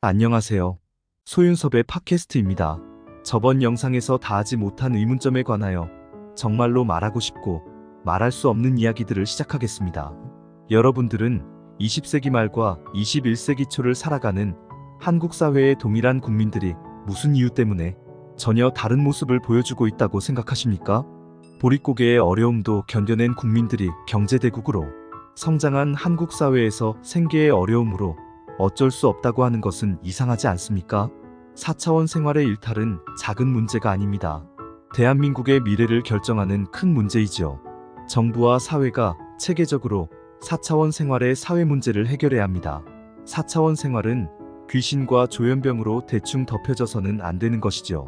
안녕하세요. 소윤섭의 팟캐스트입니다. 저번 영상에서 다하지 못한 의문점에 관하여 정말로 말하고 싶고 말할 수 없는 이야기들을 시작하겠습니다. 여러분들은 20세기 말과 21세기 초를 살아가는 한국 사회의 동일한 국민들이 무슨 이유 때문에 전혀 다른 모습을 보여주고 있다고 생각하십니까? 보릿고개의 어려움도 견뎌낸 국민들이 경제대국으로 성장한 한국 사회에서 생계의 어려움으로 어쩔 수 없다고 하는 것은 이상하지 않습니까? 4차원 생활의 일탈은 작은 문제가 아닙니다. 대한민국의 미래를 결정하는 큰 문제이지요. 정부와 사회가 체계적으로 4차원 생활의 사회 문제를 해결해야 합니다. 4차원 생활은 귀신과 조현병으로 대충 덮여져서는 안 되는 것이지요.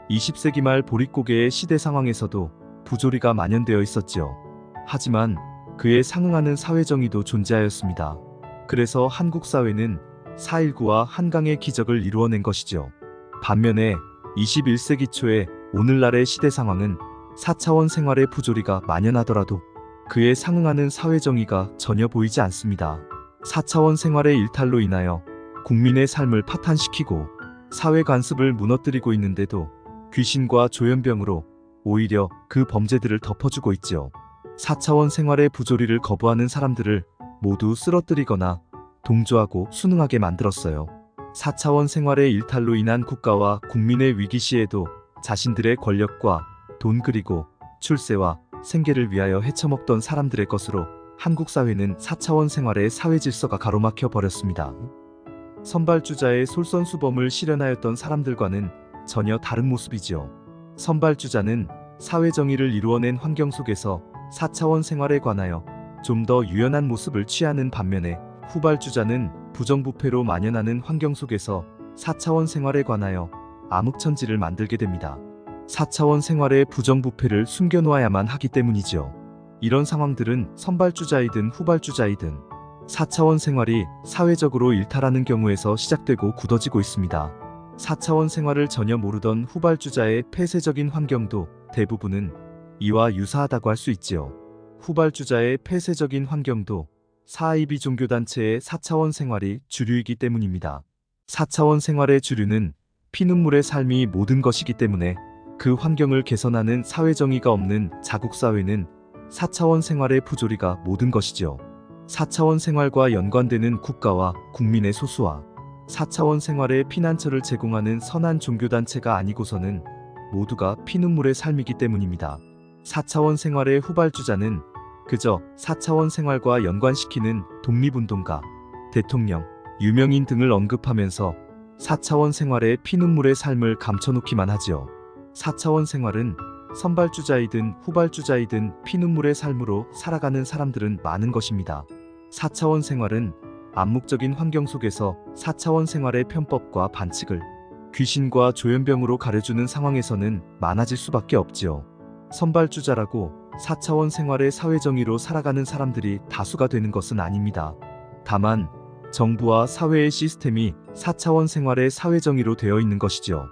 20세기 말 보릿고개의 시대 상황에서도 부조리가 만연되어 있었지요. 하지만 그에 상응하는 사회정의도 존재하였습니다. 그래서 한국 사회는 4.19와 한강의 기적을 이루어낸 것이죠. 반면에 21세기 초에 오늘날의 시대 상황은 4차원 생활의 부조리가 만연하더라도 그에 상응하는 사회정의가 전혀 보이지 않습니다. 4차원 생활의 일탈로 인하여 국민의 삶을 파탄시키고 사회 관습을 무너뜨리고 있는데도 귀신과 조현병으로 오히려 그 범죄들을 덮어주고 있지요. 4차원 생활의 부조리를 거부하는 사람들을 모두 쓰러뜨리거나 동조하고 순응하게 만들었어요. 4차원 생활의 일탈로 인한 국가와 국민의 위기 시에도 자신들의 권력과 돈 그리고 출세와 생계를 위하여 헤쳐먹던 사람들의 것으로 한국 사회는 4차원 생활의 사회 질서가 가로막혀 버렸습니다. 선발주자의 솔선수범을 실현하였던 사람들과는 전혀 다른 모습이지요. 선발주자는 사회정의를 이루어낸 환경 속에서 4차원 생활에 관하여 좀 더 유연한 모습을 취하는 반면에 후발주자는 부정부패로 만연하는 환경 속에서 4차원 생활에 관하여 암흑천지를 만들게 됩니다. 4차원 생활의 부정부패를 숨겨놓아야만 하기 때문이죠. 이런 상황들은 선발주자이든 후발주자이든 4차원 생활이 사회적으로 일탈하는 경우에서 시작되고 굳어지고 있습니다. 4차원 생활을 전혀 모르던 후발주자의 폐쇄적인 환경도 대부분은 이와 유사하다고 할 수 있지요. 후발주자의 폐쇄적인 환경도 4.12 종교단체의 4차원 생활이 주류이기 때문입니다. 4차원 생활의 주류는 피눈물의 삶이 모든 것이기 때문에 그 환경을 개선하는 사회정의가 없는 자국사회는 4차원 생활의 부조리가 모든 것이죠. 4차원 생활과 연관되는 국가와 국민의 소수와 4차원 생활의 피난처를 제공하는 선한 종교단체가 아니고서는 모두가 피눈물의 삶이기 때문입니다. 4차원 생활의 후발주자는 그저 4차원 생활과 연관시키는 독립운동가, 대통령, 유명인 등을 언급하면서 4차원 생활의 피눈물의 삶을 감춰놓기만 하지요. 4차원 생활은 선발주자이든 후발주자이든 피눈물의 삶으로 살아가는 사람들은 많은 것입니다. 4차원 생활은 암묵적인 환경 속에서 4차원 생활의 편법과 반칙을 귀신과 조현병으로 가려주는 상황에서는 많아질 수밖에 없지요. 선발주자라고 4차원 생활의 사회정의로 살아가는 사람들이 다수가 되는 것은 아닙니다. 다만 정부와 사회의 시스템이 4차원 생활의 사회정의로 되어 있는 것이죠.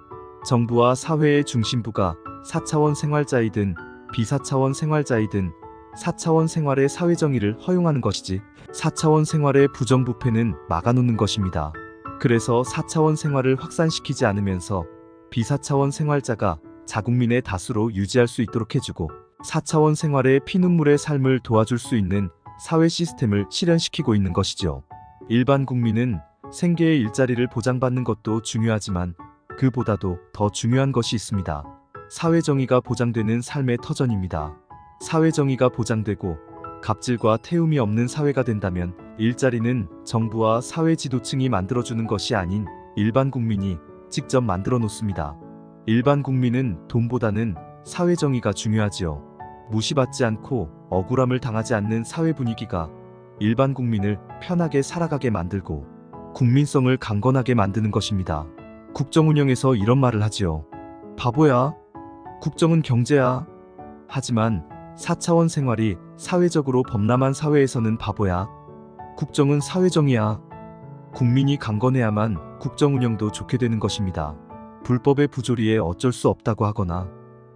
정부와 사회의 중심부가 4차원 생활자이든 비사차원 생활자이든 4차원 생활의 사회정의를 허용하는 것이지 4차원 생활의 부정부패는 막아놓는 것입니다. 그래서 4차원 생활을 확산시키지 않으면서 비사차원 생활자가 자국민의 다수로 유지할 수 있도록 해주고 4차원 생활의 피눈물의 삶을 도와줄 수 있는 사회 시스템을 실현시키고 있는 것이죠. 일반 국민은 생계의 일자리를 보장받는 것도 중요하지만 그보다도 더 중요한 것이 있습니다. 사회정의가 보장되는 삶의 터전입니다. 사회정의가 보장되고 갑질과 태움이 없는 사회가 된다면 일자리는 정부와 사회 지도층이 만들어주는 것이 아닌 일반 국민이 직접 만들어 놓습니다. 일반 국민은 돈보다는 사회정의가 중요하지요. 무시받지 않고 억울함을 당하지 않는 사회 분위기가 일반 국민을 편하게 살아가게 만들고 국민성을 강건하게 만드는 것입니다. 국정 운영에서 이런 말을 하지요. 바보야. 국정은 경제야. 하지만 4차원 생활이 사회적으로 범람한 사회에서는 바보야. 국정은 사회정의야. 국민이 강건해야만 국정 운영도 좋게 되는 것입니다. 불법의 부조리에 어쩔 수 없다고 하거나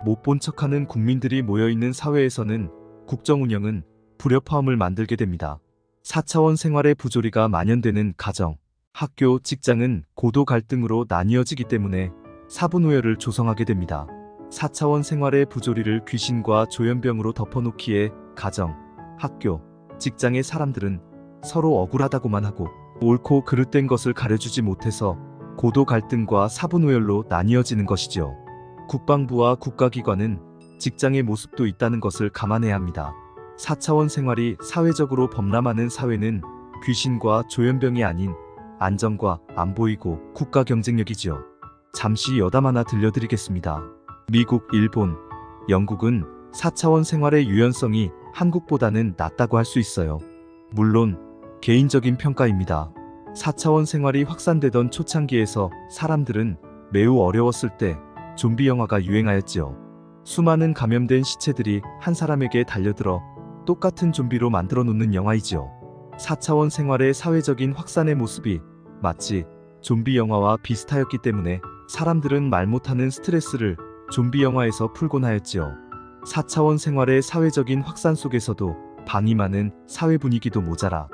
못 본 척하는 국민들이 모여있는 사회에서는 국정 운영은 불협화음을 만들게 됩니다. 4차원 생활의 부조리가 만연되는 가정, 학교, 직장은 고도 갈등으로 나뉘어지기 때문에 사분오열을 조성하게 됩니다. 4차원 생활의 부조리를 귀신과 조현병으로 덮어놓기에 가정, 학교, 직장의 사람들은 서로 억울하다고만 하고 옳고 그릇된 것을 가려주지 못해서 고도 갈등과 사분오열로 나뉘어지는 것이죠. 국방부와 국가기관은 직장의 모습도 있다는 것을 감안해야 합니다. 4차원 생활이 사회적으로 범람하는 사회는 귀신과 조현병이 아닌 안정과 안보이고 국가 경쟁력이지요. 잠시 여담 하나 들려드리겠습니다. 미국, 일본, 영국은 4차원 생활의 유연성이 한국보다는 낮다고 할 수 있어요. 물론 개인적인 평가입니다. 4차원 생활이 확산되던 초창기에서 사람들은 매우 어려웠을 때 좀비 영화가 유행하였지요. 수많은 감염된 시체들이 한 사람에게 달려들어 똑같은 좀비로 만들어 놓는 영화이지요. 4차원 생활의 사회적인 확산의 모습이 마치 좀비 영화와 비슷하였기 때문에 사람들은 말 못하는 스트레스를 좀비 영화에서 풀곤 하였지요. 4차원 생활의 사회적인 확산 속에서도 방임하는 사회 분위기도 모자라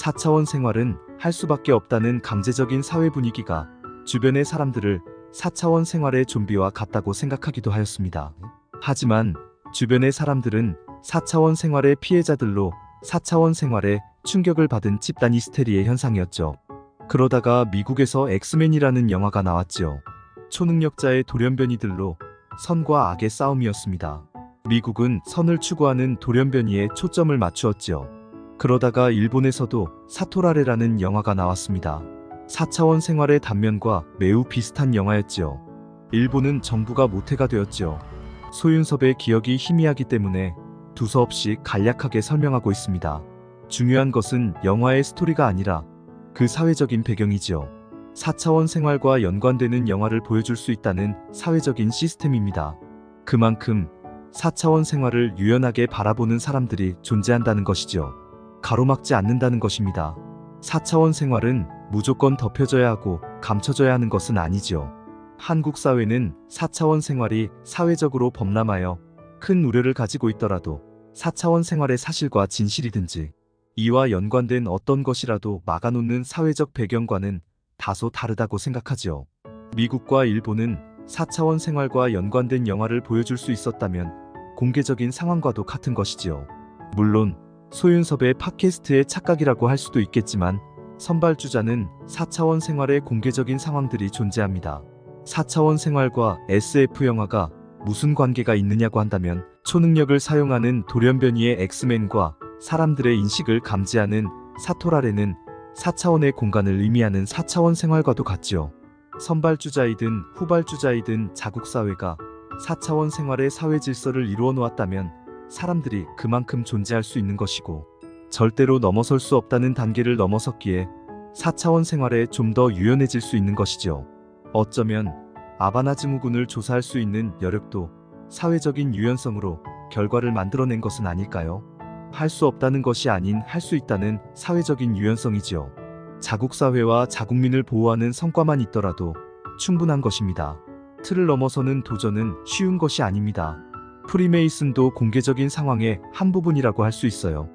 4차원 생활은 할 수밖에 없다는 강제적인 사회 분위기가 주변의 사람들을 4차원 생활의 좀비와 같다고 생각하기도 하였습니다. 하지만 주변의 사람들은 4차원 생활의 피해자들로 4차원 생활에 충격을 받은 집단 히스테리의 현상이었죠. 그러다가 미국에서 엑스맨이라는 영화가 나왔지요. 초능력자의 돌연변이들로 선과 악의 싸움이었습니다. 미국은 선을 추구하는 돌연변이에 초점을 맞추었지요. 그러다가 일본에서도 사토라레라는 영화가 나왔습니다. 4차원 생활의 단면과 매우 비슷한 영화였지요. 일본은 정부가 모태가 되었지요. 소윤섭의 기억이 희미하기 때문에 두서없이 간략하게 설명하고 있습니다. 중요한 것은 영화의 스토리가 아니라 그 사회적인 배경이지요. 4차원 생활과 연관되는 영화를 보여줄 수 있다는 사회적인 시스템입니다. 그만큼 4차원 생활을 유연하게 바라보는 사람들이 존재한다는 것이죠. 가로막지 않는다는 것입니다. 4차원 생활은 무조건 덮여져야 하고 감춰져야 하는 것은 아니지요. 한국 사회는 4차원 생활이 사회적으로 범람하여 큰 우려를 가지고 있더라도 4차원 생활의 사실과 진실이든지 이와 연관된 어떤 것이라도 막아놓는 사회적 배경과는 다소 다르다고 생각하지요. 미국과 일본은 4차원 생활과 연관된 영화를 보여줄 수 있었다면 공개적인 상황과도 같은 것이지요. 물론 소윤섭의 팟캐스트의 착각이라고 할 수도 있겠지만 선발주자는 4차원 생활의 공개적인 상황들이 존재합니다. 4차원 생활과 SF 영화가 무슨 관계가 있느냐고 한다면 초능력을 사용하는 돌연변이의 엑스맨과 사람들의 인식을 감지하는 사토라레는 4차원의 공간을 의미하는 4차원 생활과도 같지요. 선발주자이든 후발주자이든 자국사회가 4차원 생활의 사회 질서를 이루어 놓았다면 사람들이 그만큼 존재할 수 있는 것이고 절대로 넘어설 수 없다는 단계를 넘어섰기에 4차원 생활에 좀 더 유연해질 수 있는 것이죠. 어쩌면 아바나즈무군을 조사할 수 있는 여력도 사회적인 유연성으로 결과를 만들어낸 것은 아닐까요? 할 수 없다는 것이 아닌 할 수 있다는 사회적인 유연성이지요. 자국사회와 자국민을 보호하는 성과만 있더라도 충분한 것입니다. 틀을 넘어서는 도전은 쉬운 것이 아닙니다. 프리메이슨도 공개적인 상황의 한 부분이라고 할 수 있어요.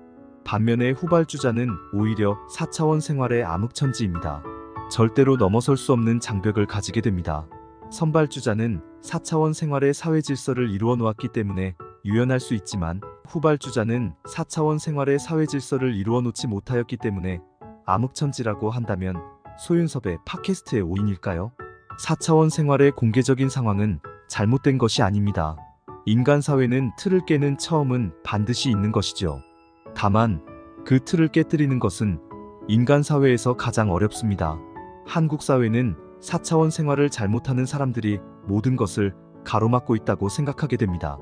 반면에 후발주자는 오히려 4차원 생활의 암흑천지입니다. 절대로 넘어설 수 없는 장벽을 가지게 됩니다. 선발주자는 4차원 생활의 사회 질서를 이루어 놓았기 때문에 유연할 수 있지만 후발주자는 4차원 생활의 사회 질서를 이루어 놓지 못하였기 때문에 암흑천지라고 한다면 소윤섭의 팟캐스트의 오인일까요? 4차원 생활의 공개적인 상황은 잘못된 것이 아닙니다. 인간 사회는 틀을 깨는 처음은 반드시 있는 것이죠. 다만 그 틀을 깨뜨리는 것은 인간 사회에서 가장 어렵습니다. 한국 사회는 4차원 생활을 잘못하는 사람들이 모든 것을 가로막고 있다고 생각하게 됩니다.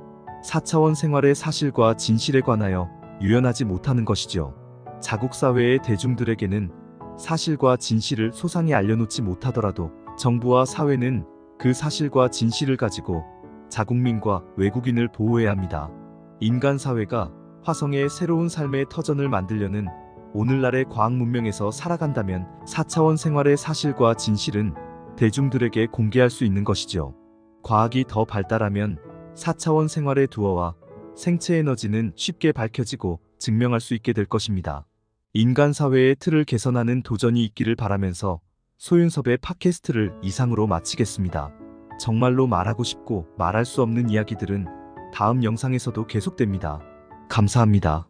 4차원 생활의 사실과 진실에 관하여 유연하지 못하는 것이죠. 자국사회의 대중들에게는 사실과 진실을 소상히 알려놓지 못하더라도 정부와 사회는 그 사실과 진실을 가지고 자국민과 외국인을 보호해야 합니다. 인간 사회가 화성의 새로운 삶의 터전을 만들려는 오늘날의 과학 문명에서 살아간다면 4차원 생활의 사실과 진실은 대중들에게 공개할 수 있는 것이죠. 과학이 더 발달하면 4차원 생활의 두어와 생체 에너지는 쉽게 밝혀지고 증명할 수 있게 될 것입니다. 인간 사회의 틀을 개선하는 도전이 있기를 바라면서 소윤섭의 팟캐스트를 이상으로 마치겠습니다. 정말로 말하고 싶고 말할 수 없는 이야기들은 다음 영상에서도 계속됩니다. 감사합니다.